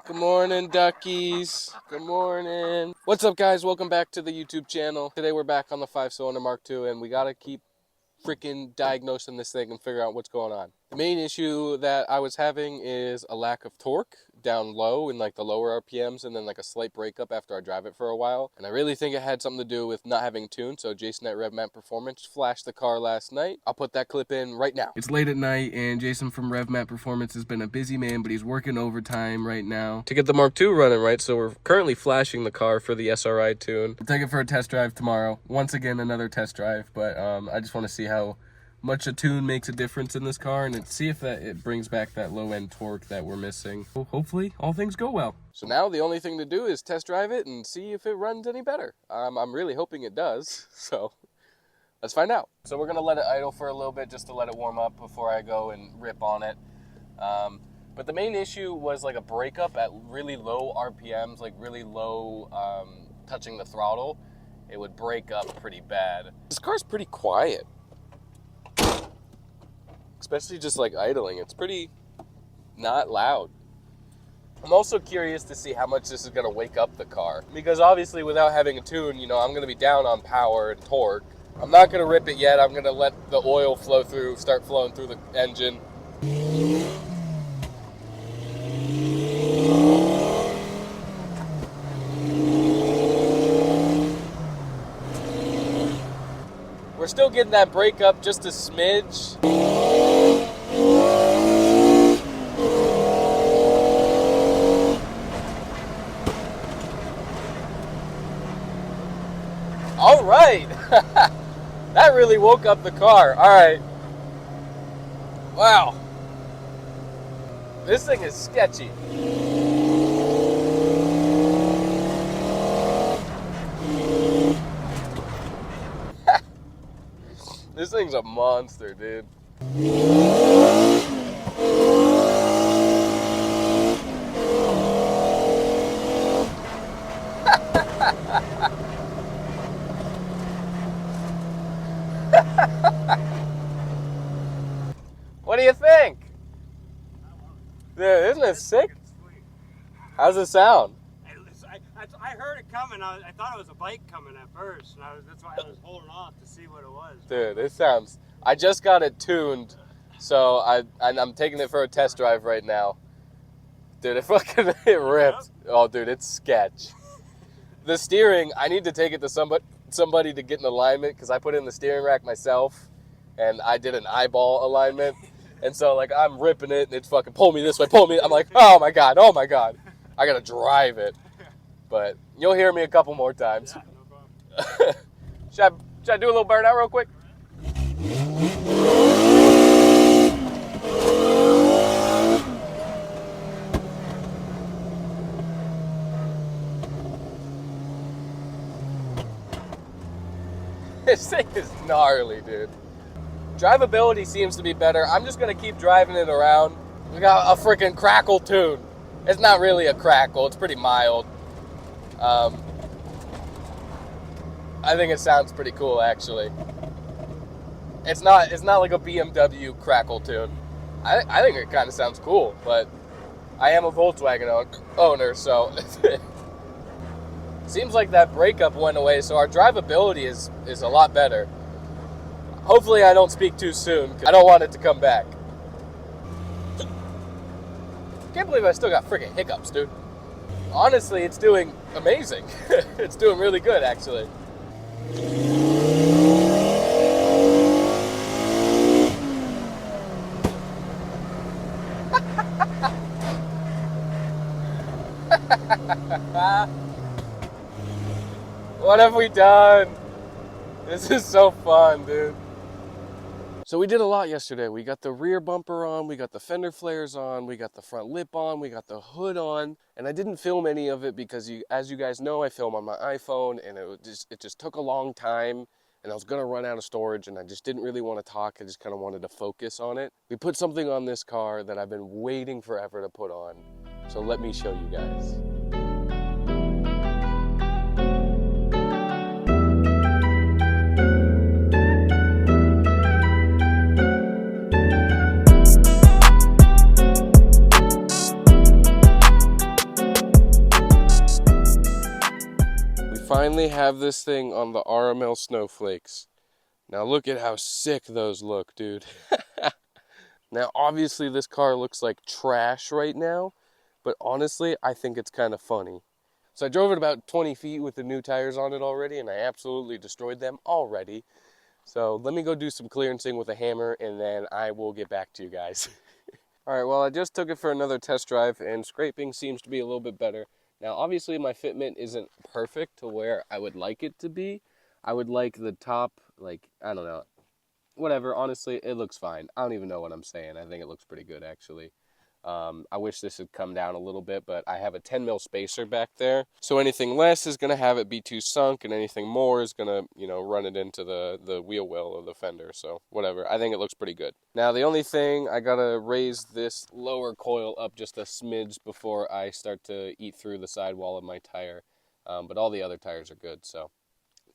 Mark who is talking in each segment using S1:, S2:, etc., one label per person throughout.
S1: Good morning, duckies. Good morning. What's up, guys? Welcome back to the YouTube channel. Today we're back on the 5-cylinder Mark II, and we gotta keep freaking diagnosing this thing and figure out what's going on. The main issue that I was having is a lack of torque down low in like the lower RPMs, and then like a slight breakup after I drive it for a while. And I really think it had something to do with not having tune. So Jason at RevMat Performance flashed the car last night. I'll put that clip in right now. It's late at night, and Jason from RevMat Performance has been a busy man, but he's working overtime right now to get the Mark II running right. So we're currently flashing the car for the SRI tune. We'll take it for a test drive tomorrow. Once again, another test drive, but I just want to see how much a tune makes a difference in this car, and see if it brings back that low-end torque that we're missing. Hopefully, all things go well. So now the only thing to do is test drive it and see if it runs any better. I'm really hoping it does, so let's find out. So we're going to let it idle for a little bit just to let it warm up before I go and rip on it. But the main issue was like a breakup at really low RPMs, like really low touching the throttle. It would break up pretty bad. This car's pretty quiet, especially just like idling. It's pretty not loud. I'm also curious to see how much this is going to wake up the car, because obviously without having a tune, you know, I'm going to be down on power and torque. I'm not going to rip it yet. I'm going to let the oil flow through, start flowing through the engine. We're still getting that breakup just a smidge. All right. That really woke up the car. All right. Wow. This thing is sketchy. This thing's a monster, dude. What do you think? Dude, isn't it sick? How's it sound?
S2: I heard it coming. I thought it was a bike coming at first, and that's why I was holding off to see what it was.
S1: Dude, it sounds... I just got it tuned, so I'm taking it for a test drive right now. Dude, it ripped. Oh, dude, it's sketch. The steering, I need to take it to somebody to get an alignment, because I put in the steering rack myself, and I did an eyeball alignment. And so, like, I'm ripping it, and it's fucking, pull me this way, pull me. I'm like, oh my God. I gotta drive it. But you'll hear me a couple more times.
S2: Yeah, no problem.
S1: Should I do a little burnout real quick? This thing is gnarly, dude. Drivability seems to be better. I'm just gonna keep driving it around. We got a freaking crackle tune. It's not really a crackle, it's pretty mild. I think it sounds pretty cool, actually. It's not like a BMW crackle tune. I think it kind of sounds cool, but I am a Volkswagen owner, so seems like that breakup went away, so our drivability is a lot better. Hopefully I don't speak too soon, because I don't want it to come back. Can't believe I still got freaking hiccups, dude. Honestly, it's doing amazing. It's doing really good, actually. What have we done? This is so fun, dude. So we did a lot yesterday. We got the rear bumper on, we got the fender flares on, we got the front lip on, we got the hood on, and I didn't film any of it because, as you guys know, I film on my iPhone, and it just took a long time, and I was gonna run out of storage, and I just didn't really want to talk. I just kind of wanted to focus on it. We put something on this car that I've been waiting forever to put on, so let me show you guys. finally have this thing on the RML snowflakes. Now look at how sick those look, dude. Now obviously this car looks like trash right now, but honestly I think it's kind of funny. So I drove it about 20 feet with the new tires on it already, and I absolutely destroyed them already. So let me go do some clearancing with a hammer, and then I will get back to you guys. All right, well, I just took it for another test drive, and scraping seems to be a little bit better. Now, obviously, my fitment isn't perfect to where I would like it to be. I would like the top, like, I don't know, whatever. Honestly, it looks fine. I don't even know what I'm saying. I think it looks pretty good, actually. I wish this had come down a little bit, but I have a 10 mil spacer back there. So anything less is going to have it be too sunk, and anything more is going to, you know, run it into the wheel well of the fender. So whatever. I think it looks pretty good. Now the only thing, I got to raise this lower coil up just a smidge before I start to eat through the sidewall of my tire. But all the other tires are good, so.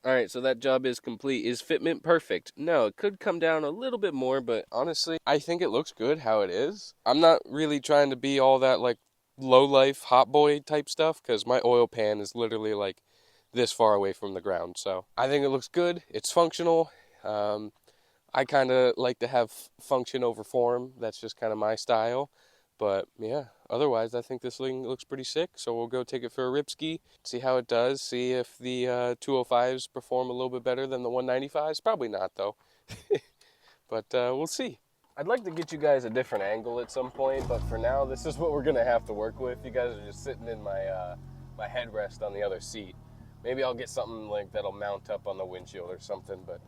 S1: All right, so that job is complete. Is fitment perfect? No, it could come down a little bit more, but honestly, I think it looks good how it is. I'm not really trying to be all that like low life hot boy type stuff because my oil pan is literally like this far away from the ground. So I think it looks good. It's functional. I kind of like to have function over form. That's just kind of my style. But yeah, otherwise, I think this thing looks pretty sick. So we'll go take it for a rip ski, see how it does, see if the 205s perform a little bit better than the 195s. Probably not, though. But we'll see. I'd like to get you guys a different angle at some point, but for now, this is what we're going to have to work with. You guys are just sitting in my, my headrest on the other seat. Maybe I'll get something like that'll mount up on the windshield or something, but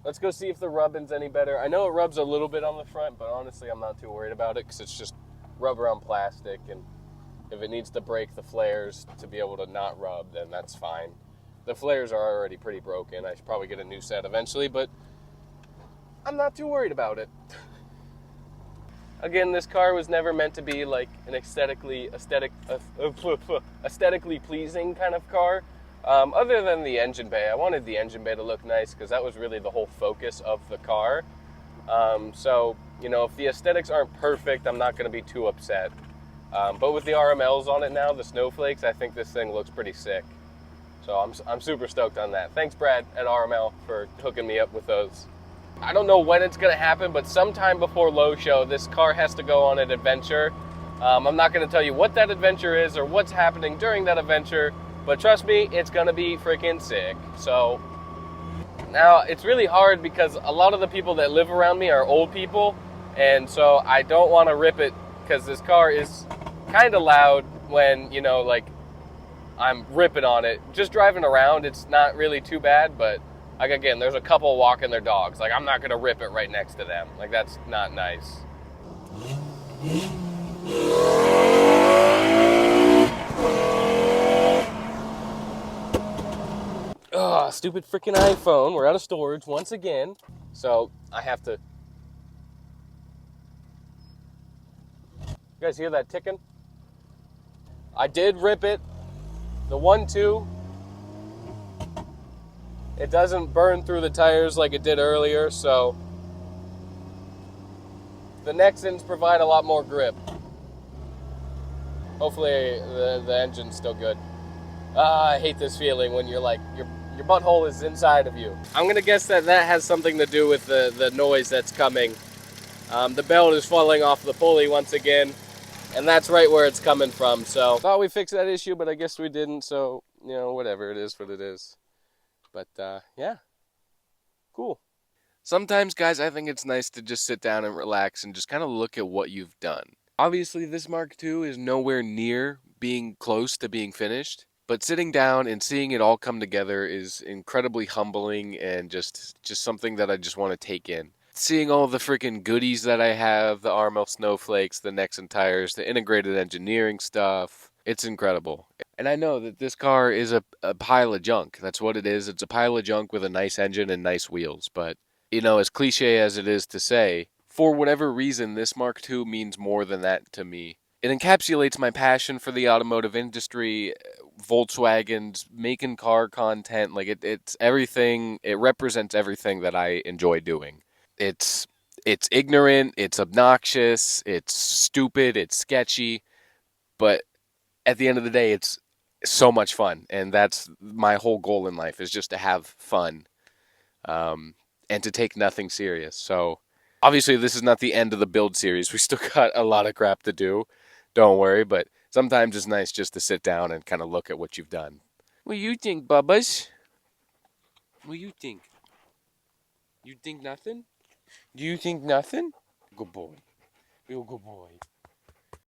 S1: let's go see if the rubbing's any better. I know it rubs a little bit on the front, but honestly, I'm not too worried about it because it's just rubber on plastic, and if it needs to break the flares to be able to not rub, then that's fine. The flares are already pretty broken. I should probably get a new set eventually, but I'm not too worried about it. Again, this car was never meant to be like an aesthetically pleasing kind of car. Other than the engine bay, I wanted the engine bay to look nice because that was really the whole focus of the car. So, you know, if the aesthetics aren't perfect, I'm not going to be too upset. But with the RMLs on it now, the snowflakes, I think this thing looks pretty sick. So I'm super stoked on that. Thanks, Brad at RML, for hooking me up with those. I don't know when it's going to happen, but sometime before Low Show, this car has to go on an adventure. I'm not going to tell you what that adventure is or what's happening during that adventure, but trust me, it's going to be freaking sick. So now, it's really hard because a lot of the people that live around me are old people, and so I don't want to rip it because this car is kind of loud when, you know, like, I'm ripping on it. Just driving around, it's not really too bad, but, like, again, there's a couple walking their dogs. Like, I'm not going to rip it right next to them. Like, that's not nice. Ugh, stupid freaking iPhone. We're out of storage once again. So I have to. You guys hear that ticking? I did rip it. The 1.2. It doesn't burn through the tires like it did earlier, so the Nexens provide a lot more grip. Hopefully the engine's still good. I hate this feeling when you're like, your butthole is inside of you. I'm gonna guess that has something to do with the noise that's coming. The belt is falling off the pulley once again, and that's right where it's coming from. So thought we fixed that issue, but I guess we didn't. So, you know, whatever, it is what it is. But yeah, cool. Sometimes, guys, I think it's nice to just sit down and relax and just kind of look at what you've done. Obviously, this Mark II is nowhere near being close to being finished, but sitting down and seeing it all come together is incredibly humbling and just something that I just want to take in. Seeing all the freaking goodies that I have, the RML snowflakes, the Nexen Tires, the integrated engineering stuff, it's incredible. And I know that this car is a pile of junk. That's what it is. It's a pile of junk with a nice engine and nice wheels. But, you know, as cliche as it is to say, for whatever reason, this Mark II means more than that to me. It encapsulates my passion for the automotive industry, Volkswagen's making car content. Like, it's everything. It represents everything that I enjoy doing. It's ignorant, it's obnoxious, it's stupid, it's sketchy, but at the end of the day, it's so much fun, and that's my whole goal in life, is just to have fun, and to take nothing serious. So obviously this is not the end of the build series. We still got a lot of crap to do. Don't worry, but sometimes it's nice just to sit down and kind of look at what you've done. What do you think, Bubbas? What do you think? You think nothing? Do you think nothing? Good boy. Real good boy.